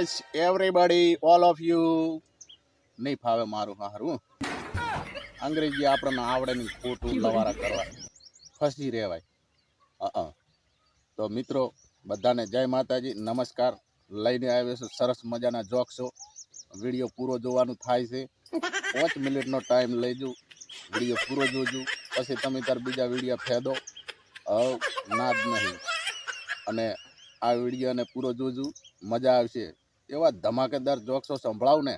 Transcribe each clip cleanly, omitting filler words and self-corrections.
Guys everybody all of you. નહીં ફાવે મારું હારું અંગ્રેજી આપણને આવડે નહીં, ખોટું લવારા કરવા ફસી રહેવાય. તો મિત્રો બધાને જય માતાજી, નમસ્કાર. લઈને આવ્યો છું સરસ મજાના જોક શો. વિડીયો પૂરો જોવાનું થાય છે. 5 મિનિટનો ટાઈમ લેજો, વિડીયો પૂરો જોજો, પછી તમે તાર બીજા વિડીયો ફેદો ના જ નહીં. અને આ વિડીયોને પૂરો જોજો, મજા આવશે. એવા ધમાકેદાર જોક્સો સંભળાવું ને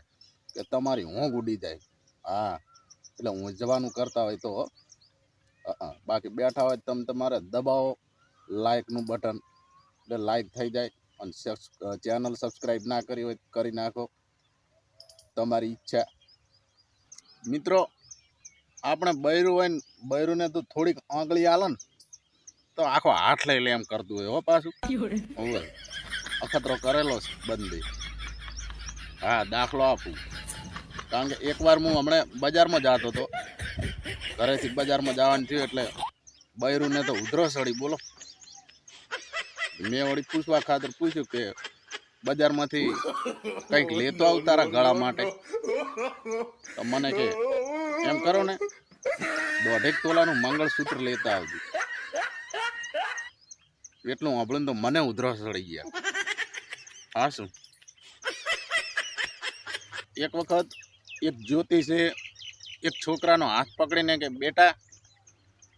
કે તમારી ઊંઘ ઉડી જાય. હા, એટલે ઊંઝવાનું કરતા હોય તો બાકી બેઠા હોય તમે તમારે દબાવો લાઇકનું બટન, એટલે લાઇક થઈ જાય. અને ચેનલ સબસ્ક્રાઈબ ના કરી હોય કરી નાખો, તમારી ઈચ્છા. મિત્રો આપણે બૈરું હોય ને, બૈરુંને તો થોડીક આંગળી આલે ને તો આખો હાથ લઈ લે એમ કરતું હોય. હો પાછું હોય અખતરો કરેલો છે બંદી. હા, દાખલો આપું. કારણ કે એકવાર હું હમણાં બજારમાં જતો હતો, ઘરેથી બજારમાં જવાનું થયું એટલે બૈરુંને તો ઉધરો સડી. બોલો, મેં વળી પૂછવા ખાતર પૂછ્યું કે બજારમાંથી કંઈક લેતો આવ તારા ગળા માટે. તો મને કે એમ કરો ને 1.5 તોલાનું મંગળસૂત્ર લેતા આવજો. એટલું સાંભળ્યું તો મને ઉધરો સડી ગયા. હા શું, એક વખત એક જ્યોતિષે એક છોકરાનો હાથ પકડીને કે બેટા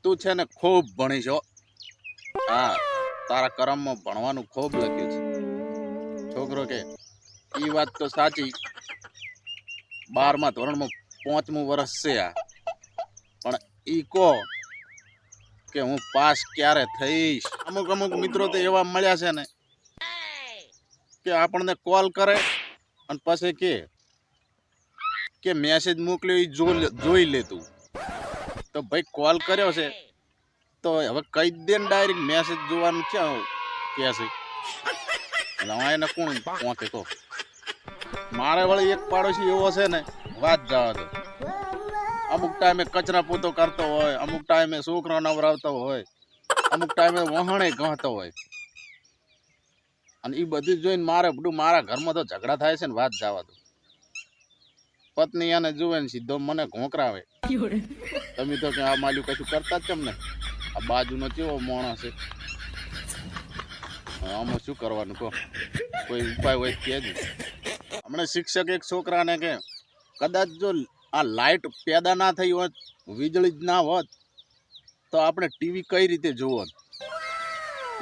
તું છે ને ખૂબ ભણીશ હો. હા, તારા કરમમાં ભણવાનું ખૂબ લખ્યું છે. છોકરો કે એ વાત તો સાચી, 12મા ધોરણમાં 5મું વર્ષ છે આ, પણ ઈ કહો કે હું પાસ ક્યારે થઈશ. અમુક અમુક મિત્રો તો એવા મળ્યા છે ને કે આપણને કોલ કરે અને પછી કે મેસેજ મોકલ્યો એ જોઈ લે તું. તો ભાઈ કોલ કર્યો છે તો હવે કહી દે ને ડાયરેક્ટ મેસેજ જોવાનું ક્યાં કે છે. એટલે એને કોણ પહોંચે કહો. મારે વળી એક પાડોશી એવો છે ને વાત જવા દો. અમુક ટાઈમે કચરા પોતો કરતો હોય, અમુક ટાઈમે છોકરો નવરાવતો હોય, અમુક ટાઈમે વહાણે ગહતો હોય. અને એ બધું જોઈને મારા ઘરમાં તો ઝઘડા થાય છે ને વાત જવા દો. પત્ની એને જુએ ને સીધો મને ઘોંકરાવે. તમે તો કે આ માલ્યું કશું કરતા જ કેમ ને, આ બાજુનો કેવો માણસ છે, આમાં શું કરવાનું કહો, કોઈ ઉપાય હોય કહેજો. હમણાં શિક્ષક એક છોકરાને કે કદાચ જો આ લાઇટ પેદા ના થઈ હોત, વીજળી જ ના હોત તો આપણે ટીવી કઈ રીતે જોવો.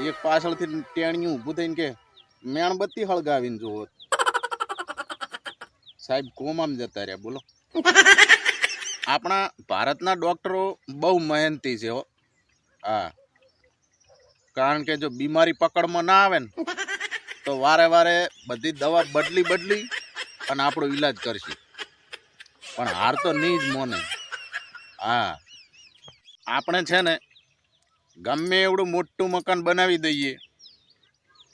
એક પાછળથી ટેણીયું ઊભું થઈને કે મેણબત્તી હળગાવીને જોવો. સાહેબ કોમામ જતા રહ્યા. બોલો, આપણા ભારતના ડોક્ટરો બહુ મહેનતી છે હો. હા, કારણ કે જો બીમારી પકડમાં ના આવે ને તો વારે વારે બધી દવા બદલી અને આપણો ઈલાજ કરશે, પણ હાર તો નહીં જ મોને. હા, આપણે છે ને ગમે એવડું મોટું મકાન બનાવી દઈએ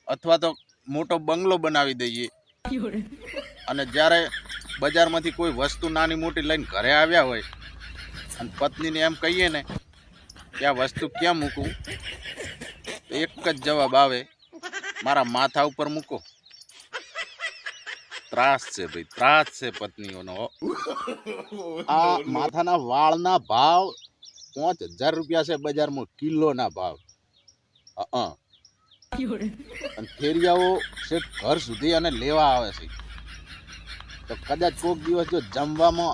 અથવા તો મોટો બંગલો બનાવી દઈએ, અને જ્યારે બજારમાંથી કોઈ વસ્તુ નાની મોટી લઈને ઘરે આવ્યા હોય અને પત્નીને એમ કહીએ ને કે આ વસ્તુ ક્યાં મૂકું, તો એક જ જવાબ આવે, મારા માથા ઉપર મૂકો. ત્રાસ છે ભાઈ, ત્રાસ છે પત્નીઓનો. આ માથાના વાળના ભાવ 5000 રૂપિયા છે બજારમાં, કિલોના ભાવ. અને ફેરિયાઓ છેક ઘર સુધી અને લેવા આવે છે. તો કદાચ કોઈક દિવસ જો જમવામાં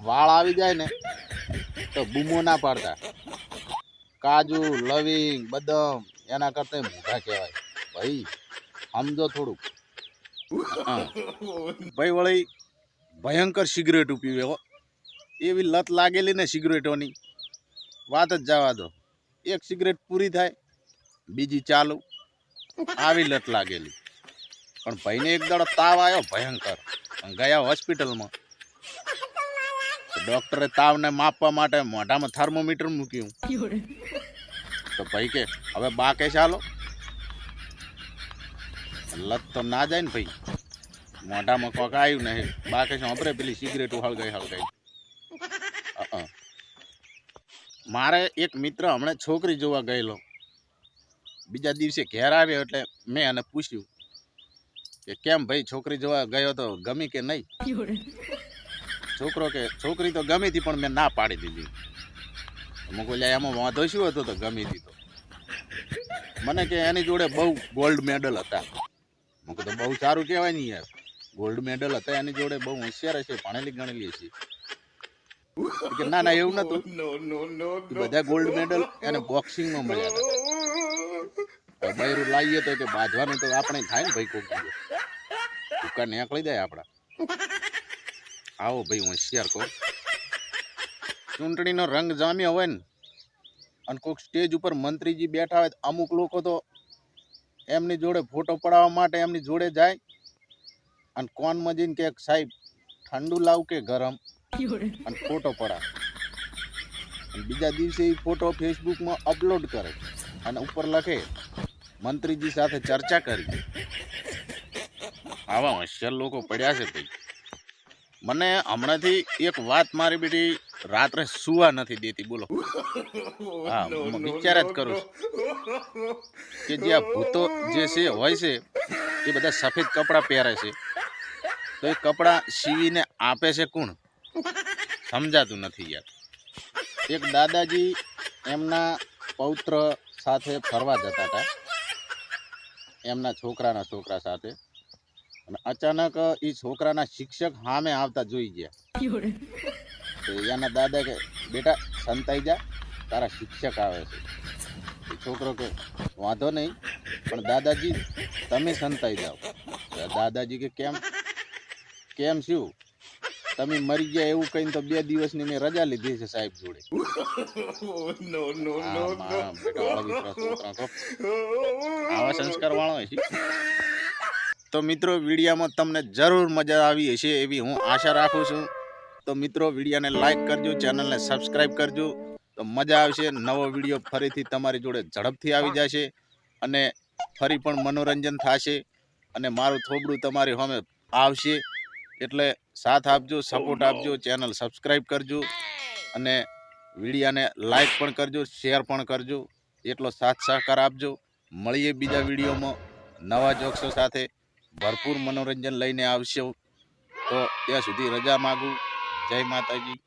વાળ આવી જાય ને તો બૂમો ના પાડતા. કાજુ, લવિંગ, બદામ એના કરતા મોઢા કહેવાય. ભાઈ સમજો થોડુંક. ભાઈ વળી ભયંકર સિગરેટ પીવે હો. એવી લત લાગેલી ને સિગરેટોની વાત જ જવા દો. એક સિગરેટ પૂરી થાય બીજી ચાલુ, આવી લત લાગેલી. પણ ભાઈને એક દાડો તાવ આવ્યો ભયંકર, ગયા હોસ્પિટલમાં. ડોક્ટરે તાવને માપવા માટે મોઢામાં થર્મોમીટર મૂક્યું. તો ભાઈ કે હવે બા કે ચાલો. લત તો ના જાય ને ભાઈ, મોઢામાં કોક આવ્યું નહીં. બા કે વાપરે પેલી સિગરેટ હળગાઈ. મારે એક મિત્ર હમણાં છોકરી જોવા ગયેલો. બીજા દિવસે ઘેર આવ્યો એટલે મેં એને પૂછ્યું કે કેમ ભાઈ છોકરી જોવા ગયો તો ગમી કે નહીં? છોકરો કે છોકરી તો ગમી હતી પણ મેં ના પાડી દીધી. મેં કહ્યું લ્યા એમાં વાંધો શું હતો તો ગમી હતી તો? મને કે એની જોડે બહુ ગોલ્ડ મેડલ હતા. મેં કીધું બહુ સારું કહેવાય ને યાર, ગોલ્ડ મેડલ હતા એની જોડે, બહુ હોશિયાર હશે, ભણેલી ગણેલી હશે. કે ના ના એવું નતું, બધા ગોલ્ડ મેડલ એને બોક્સિંગમાં મળ્યા હતા. બૈરું લાવીએ તો કે બાજવાનું તો આપણે થાય ને ભાઈ, કોક દુકાન નીકળી જાય આપણા. આવો ભાઈ હોશિયાર કો. ચૂંટણીનો રંગ જામ્યો હોય ને અને કોઈક સ્ટેજ ઉપર મંત્રીજી બેઠા હોય, અમુક લોકો તો એમની જોડે ફોટો પડાવવા માટે એમની જોડે જાય અને કોનમાં જઈને કે સાહેબ ઠંડુ લાવ કે ગરમ, અને ફોટો પડાવે. બીજા દિવસે એ ફોટો ફેસબુકમાં અપલોડ કરે અને ઉપર લખે મંત્રીજી સાથે ચર્ચા કરી. આવા હોશિયાર લોકો પડ્યા છે ભાઈ. મને હમણાંથી એક વાત મારી બેટી રાત્રે સુવા નથી દેતી, બોલો. હા, વિચાર જ કરું કે જે આ ભૂતો જે છે હોય છે એ બધા સફેદ કપડાં પહેરે છે, તો એ કપડાં સીવીને આપે છે કોણ? સમજાતું નથી યાર. એક દાદાજી એમના પૌત્ર સાથે ફરવા જતા હતા, એમના છોકરાના છોકરા સાથે, અને અચાનક એ છોકરાના શિક્ષક સામે આવતા જોઈ ગયા. તો એના દાદા કે બેટા સંતાઈ જા, તારા શિક્ષક આવે છે. એ છોકરો કે વાંધો નહીં પણ દાદાજી તમે સંતાઈ જાઓ. દાદાજી કે કેમ કેમ શું? તમે મરી ગયા એવું કહીને તો 2 દિવસની મેં રજા લીધી છે સાહેબ જોડે. આવા સંસ્કાર વાળો છે. તો મિત્રો વિડીયામાં તમને જરૂર મજા આવી હશે એવી હું આશા રાખું છું. તો મિત્રો વિડીયાને લાઈક કરજો, ચેનલને સબસ્ક્રાઈબ કરજો, તો મજા આવશે. નવો વિડીયો ફરીથી તમારી જોડે ઝડપથી આવી જશે અને ફરી પણ મનોરંજન થશે અને મારું થોબડું તમારી સામે આવશે. એટલે સાથ આપજો, સપોર્ટ આપજો, ચેનલ સબસ્ક્રાઈબ કરજો અને વિડીયાને લાઈક પણ કરજો, શેર પણ કરજો. એટલો સાથ સહકાર આપજો. મળીએ બીજા વિડીયોમાં નવા જોક્સો સાથે. ભરપૂર મનોરંજન લઈને આવશો. તો ત્યાં સુધી રજા માગું. જય માતાજી.